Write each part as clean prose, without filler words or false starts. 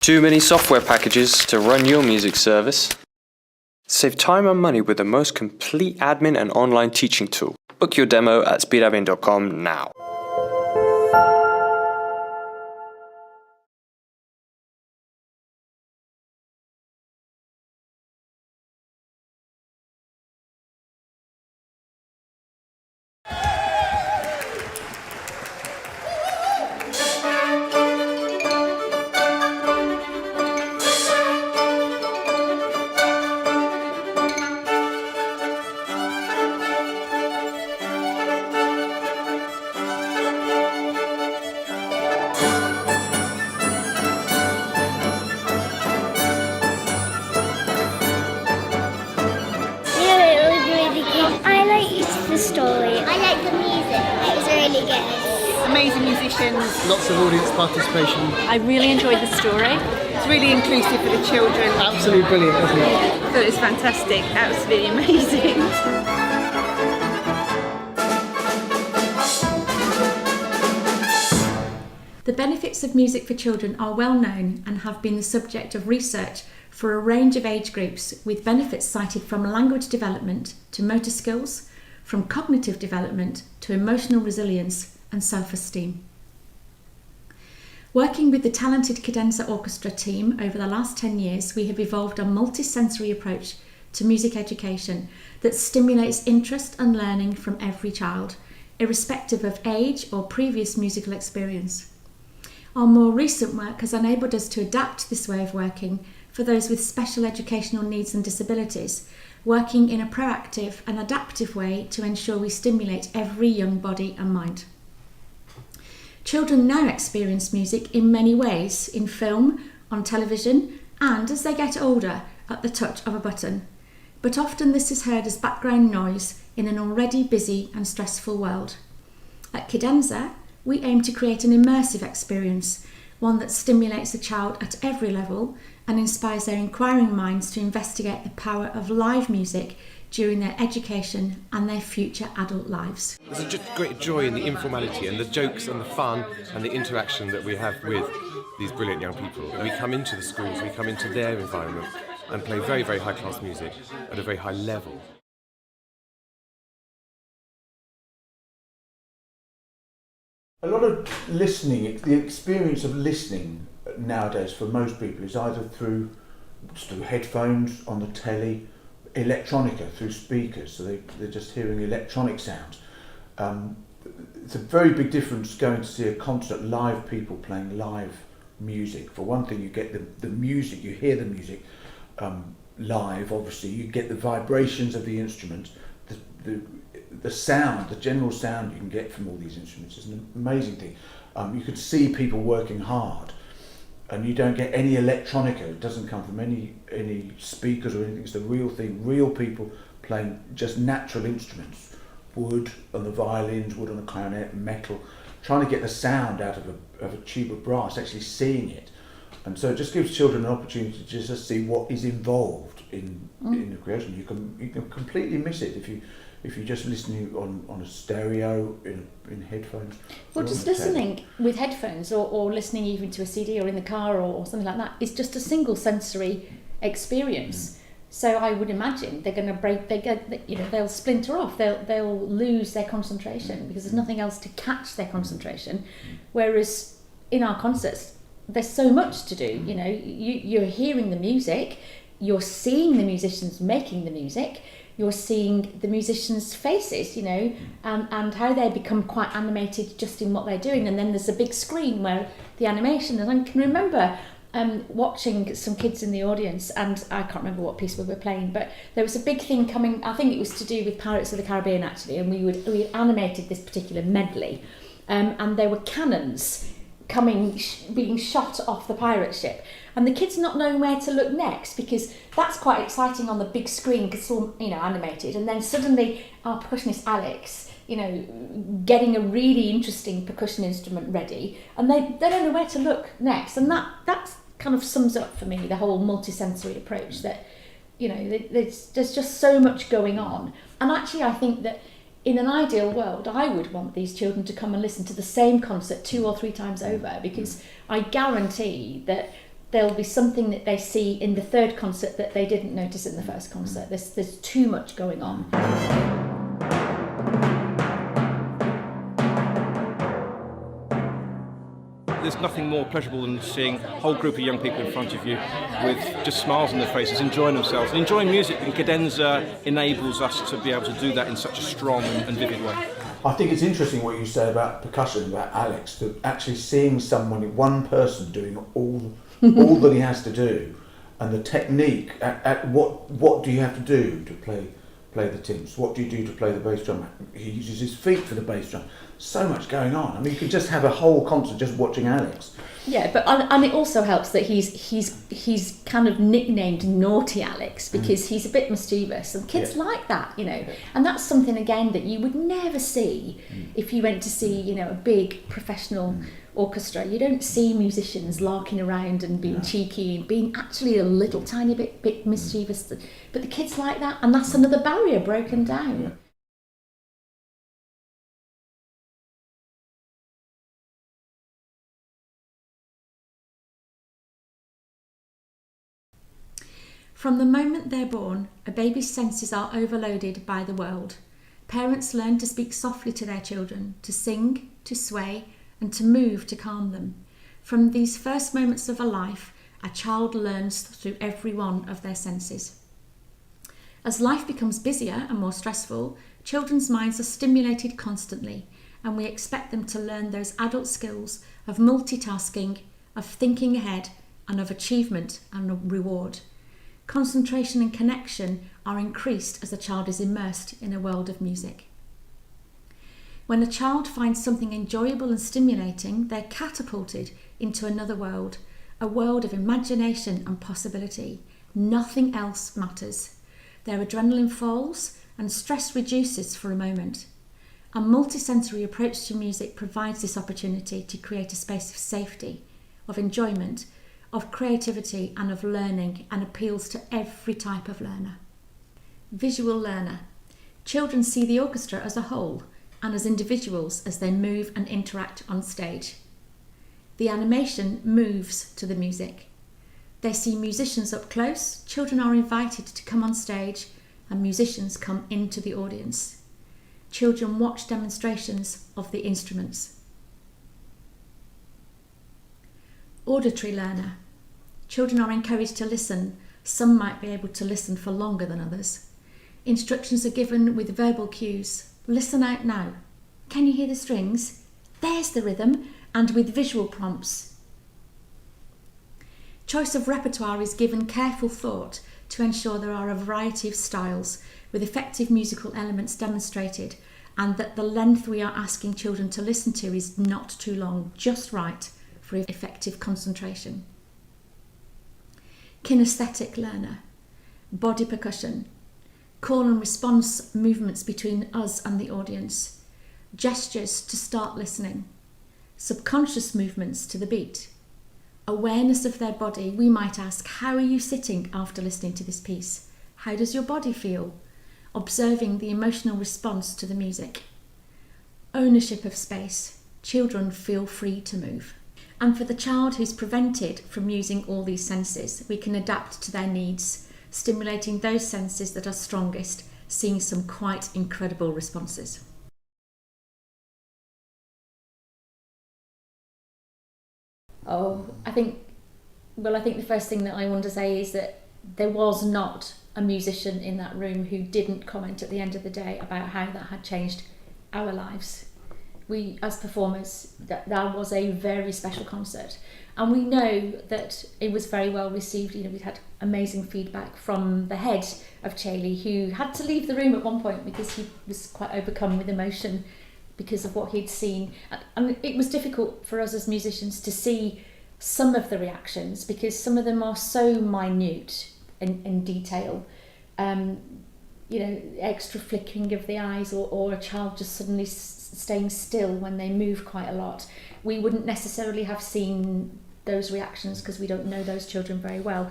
Too many software packages to run your music service? Save time and money with the most complete admin and online teaching tool. Book your demo at speedadmin.com now. The story. I like the music. It was really good. Amazing musicians. Lots of audience participation. I really enjoyed the story. It's really inclusive for the children. Absolutely brilliant, wasn't it? I thought it was fantastic. Absolutely amazing. The benefits of music for children are well known and have been the subject of research for a range of age groups, with benefits cited from language development to motor skills, from cognitive development to emotional resilience and self-esteem. Working with the talented Kidenza Orchestra team over the last 10 years, we have evolved a multi-sensory approach to music education that stimulates interest and learning from every child, irrespective of age or previous musical experience. Our more recent work has enabled us to adapt this way of working for those with special educational needs and disabilities, working in a proactive and adaptive way to ensure we stimulate every young body and mind. Children now experience music in many ways, in film, on television, and as they get older, at the touch of a button. But often this is heard as background noise in an already busy and stressful world. At Kidenza, we aim to create an immersive experience, one that stimulates a child at every level and inspires their inquiring minds to investigate the power of live music during their education and their future adult lives. There's just great joy in the informality and the jokes and the fun and the interaction that we have with these brilliant young people. We come into the schools, we come into their environment and play very, very high-class music at a very high level. A lot of listening, the experience of listening nowadays for most people is either through headphones, on the telly, electronica, through speakers, so they're just hearing electronic sounds. It's a very big difference going to see a concert, live people playing live music. For one thing, you get the music, you hear the music live, obviously, you get the vibrations of the instruments, the sound, the general sound you can get from all these instruments is an amazing thing. You could see people working hard, and you don't get any electronica. It doesn't come from any speakers or anything. It's the real thing, real people playing just natural instruments, wood on the violins, wood on the clarinet, metal, trying to get the sound out of a tube of brass, actually seeing it. And so it just gives children an opportunity to just see what is involved in the creation. You can completely miss it if you're just listening on a stereo, in headphones. Well, just listening with headphones or listening even to a CD or in the car or something like that is just a single sensory experience. So I would imagine they're going to break, they'll splinter off, they'll lose their concentration because there's nothing else to catch their concentration. Whereas in our concerts, there's so much to do. You're hearing the music, you're seeing the musicians making the music, you're seeing the musicians' faces, and how they become quite animated just in what they're doing. And then there's a big screen where the animation, and I can remember watching some kids in the audience, and I can't remember what piece we were playing, but there was a big thing coming, I think it was to do with Pirates of the Caribbean actually, and we animated this particular medley, and there were cannons being shot off the pirate ship, and the kids not knowing where to look next, because that's quite exciting on the big screen because it's all animated, and then suddenly our percussionist Alex getting a really interesting percussion instrument ready, and they don't know where to look next, and that kind of sums up for me the whole multisensory approach, that there's just so much going on. And actually I think that in an ideal world, I would want these children to come and listen to the same concert 2 or 3 times over, because I guarantee that there'll be something that they see in the third concert that they didn't notice in the first concert. There's too much going on. There's nothing more pleasurable than seeing a whole group of young people in front of you with just smiles on their faces, enjoying themselves. And enjoying music, and Kidenza enables us to be able to do that in such a strong and vivid way. I think it's interesting what you say about percussion, about Alex, that actually seeing one person doing all that he has to do, and the technique, at what do you have to do to play the tims? What do you do to play the bass drum? He uses his feet for the bass drum. So much going on. I mean, you could just have a whole concert just watching Alex. Yeah, but and it also helps that he's kind of nicknamed Naughty Alex because he's a bit mischievous, and kids like that, you know. Yeah. And that's something again that you would never see if you went to see, you know, a big professional orchestra. You don't see musicians larking around and being cheeky and being actually a little tiny bit mischievous. But the kids like that, and that's another barrier broken down. Yeah. From the moment they're born, a baby's senses are overloaded by the world. Parents learn to speak softly to their children, to sing, to sway, and to move to calm them. From these first moments of a life, a child learns through every one of their senses. As life becomes busier and more stressful, children's minds are stimulated constantly, and we expect them to learn those adult skills of multitasking, of thinking ahead, and of achievement and reward. Concentration and connection are increased as a child is immersed in a world of music. When a child finds something enjoyable and stimulating, they're catapulted into another world, a world of imagination and possibility. Nothing else matters. Their adrenaline falls and stress reduces for a moment. A multisensory approach to music provides this opportunity to create a space of safety, of enjoyment, of creativity and of learning, and appeals to every type of learner. Visual learner. Children see the orchestra as a whole and as individuals as they move and interact on stage. The animation moves to the music. They see musicians up close, children are invited to come on stage, and musicians come into the audience. Children watch demonstrations of the instruments. Auditory learner. Children are encouraged to listen. Some might be able to listen for longer than others. Instructions are given with verbal cues. Listen out now. Can you hear the strings? There's the rhythm, and with visual prompts. Choice of repertoire is given careful thought to ensure there are a variety of styles with effective musical elements demonstrated, and that the length we are asking children to listen to is not too long, just right for effective concentration. Kinesthetic learner. Body percussion. Call and response movements between us and the audience. Gestures to start listening. Subconscious movements to the beat. Awareness of their body. We might ask, how are you sitting after listening to this piece? How does your body feel? Observing the emotional response to the music. Ownership of space. Children feel free to move. And for the child who's prevented from using all these senses, we can adapt to their needs, stimulating those senses that are strongest, seeing some quite incredible responses. I think the first thing that I want to say is that there was not a musician in that room who didn't comment at the end of the day about how that had changed our lives. We, as performers, that was a very special concert, and we know that it was very well received. You know, we'd had amazing feedback from the head of Chailey, who had to leave the room at one point because he was quite overcome with emotion because of what he'd seen, and it was difficult for us as musicians to see some of the reactions because some of them are so minute in detail. You know, extra flickering of the eyes, or a child just suddenly staying still when they move quite a lot. We wouldn't necessarily have seen those reactions because we don't know those children very well.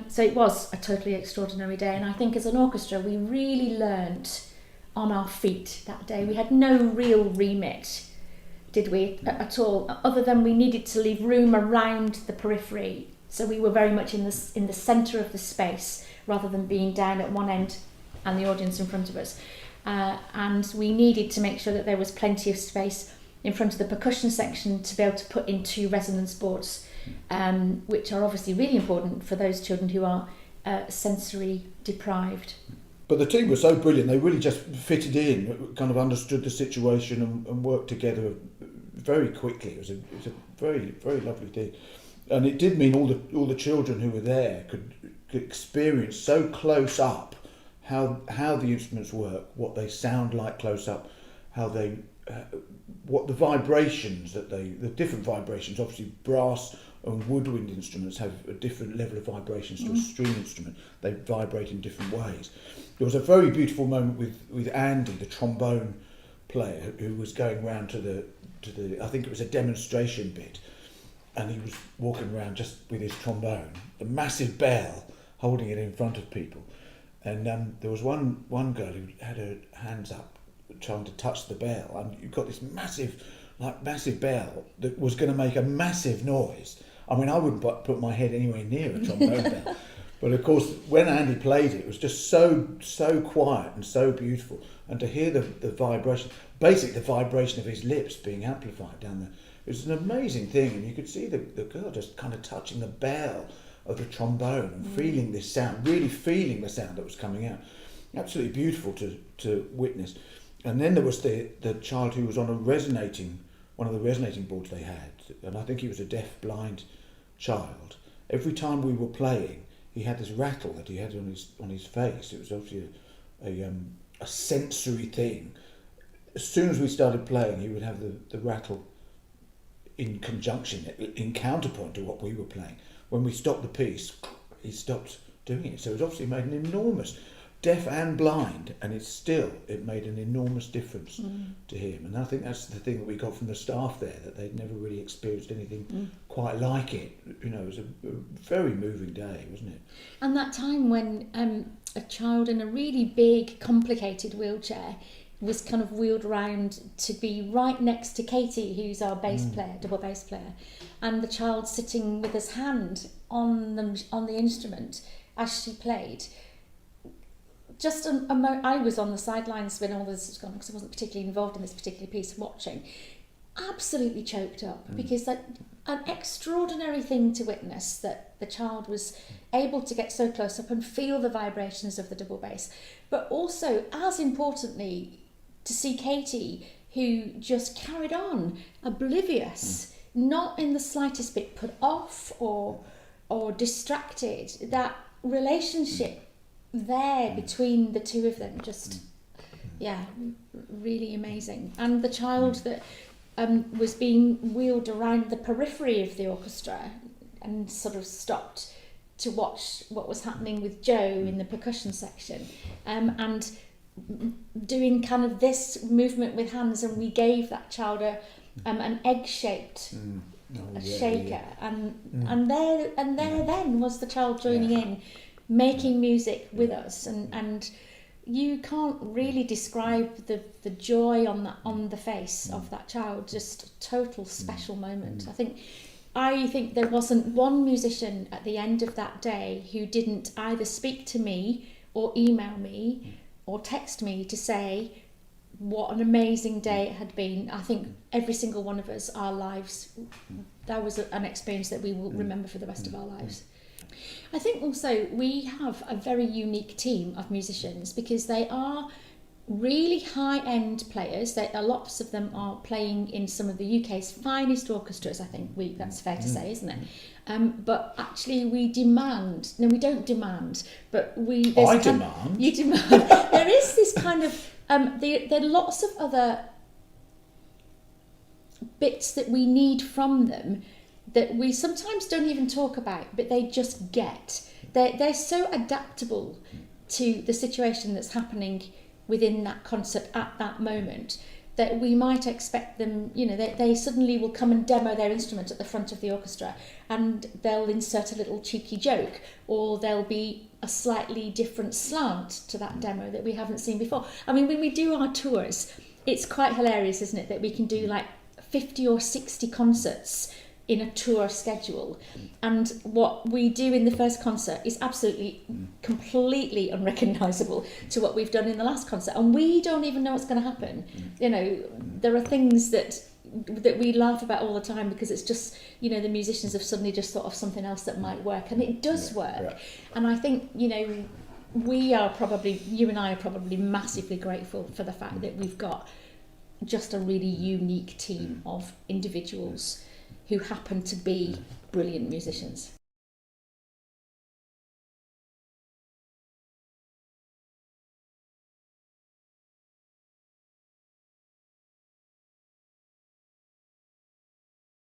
So it was a totally extraordinary day, and I think as an orchestra we really learnt on our feet that day. We had no real remit, did we, at all, other than we needed to leave room around the periphery So we were very much in the centre of the space rather than being down at one end and the audience in front of us. And we needed to make sure that there was plenty of space in front of the percussion section to be able to put in 2 resonance boards, which are obviously really important for those children who are sensory deprived. But the team was so brilliant, they really just fitted in, kind of understood the situation and worked together very quickly. It was a very, very lovely thing. And it did mean all the children who were there could experience so close up how the instruments work, what they sound like close up, how they, what the vibrations the different vibrations, obviously brass and woodwind instruments have a different level of vibrations to a string instrument. They vibrate in different ways. There was a very beautiful moment with Andy, the trombone player, who was going round to the I think it was a demonstration bit, and he was walking around just with his trombone, the massive bell, holding it in front of people. And there was one girl who had her hands up trying to touch the bell, and you've got this massive bell that was going to make a massive noise. I mean, I wouldn't put my head anywhere near a trombone bell. But of course, when Andy played it, it was just so quiet and so beautiful. And to hear the vibration, basically the vibration of his lips being amplified down there, it was an amazing thing. And you could see the girl just kind of touching the bell of the trombone and feeling this sound, really feeling the sound that was coming out. Absolutely beautiful to witness. And then there was the child who was on one of the resonating boards they had, and I think he was a deaf-blind child. Every time we were playing, he had this rattle that he had on his face. It was obviously a sensory thing. As soon as we started playing, he would have the rattle in conjunction, in counterpoint to what we were playing. When we stopped the piece, he stopped doing it. So it obviously made an enormous, deaf and blind, and it made an enormous difference to him. And I think that's the thing that we got from the staff there, that they'd never really experienced anything quite like it. You know, it was a very moving day, wasn't it? And that time when a child in a really big, complicated wheelchair was kind of wheeled around to be right next to Katie, who's our bass player, double bass player, and the child sitting with his hand on the instrument as she played. Just I was on the sidelines when all this was going on because I wasn't particularly involved in this particular piece, watching. Absolutely choked up because that an extraordinary thing to witness, that the child was able to get so close up and feel the vibrations of the double bass, but also, as importantly, to see Katie, who just carried on, oblivious, not in the slightest bit put off or distracted. That relationship there between the two of them, just really amazing. And the child that was being wheeled around the periphery of the orchestra and sort of stopped to watch what was happening with Joe in the percussion section, and doing kind of this movement with hands, and we gave that child an egg-shaped shaker, and there then was the child joining in, making music with us, and you can't really describe the joy on the face of that child. Just a total special moment. I think there wasn't one musician at the end of that day who didn't either speak to me or email me or text me to say what an amazing day it had been. I think every single one of us, our lives, that was an experience that we will remember for the rest of our lives. I think also we have a very unique team of musicians because they are really high-end players. Lots of them are playing in some of the UK's finest orchestras, I think that's fair to say, isn't it? But actually we don't demand, but you demand. There is this kind of, there are lots of other bits that we need from them that we sometimes don't even talk about, but they just get. They're so adaptable to the situation that's happening within that concert at that moment that we might expect them, they suddenly will come and demo their instrument at the front of the orchestra, and they'll insert a little cheeky joke, or there'll be a slightly different slant to that demo that we haven't seen before. I mean, when we do our tours, it's quite hilarious, isn't it, that we can do like 50 or 60 concerts in a tour schedule. And what we do in the first concert is absolutely completely unrecognisable to what we've done in the last concert, and we don't even know what's going to happen. You know, there are things that we laugh about all the time because it's just, you know, the musicians have suddenly just thought of something else that might work, and it does work. And I think, you know, you and I are probably massively grateful for the fact that we've got just a really unique team of individuals who happen to be brilliant musicians.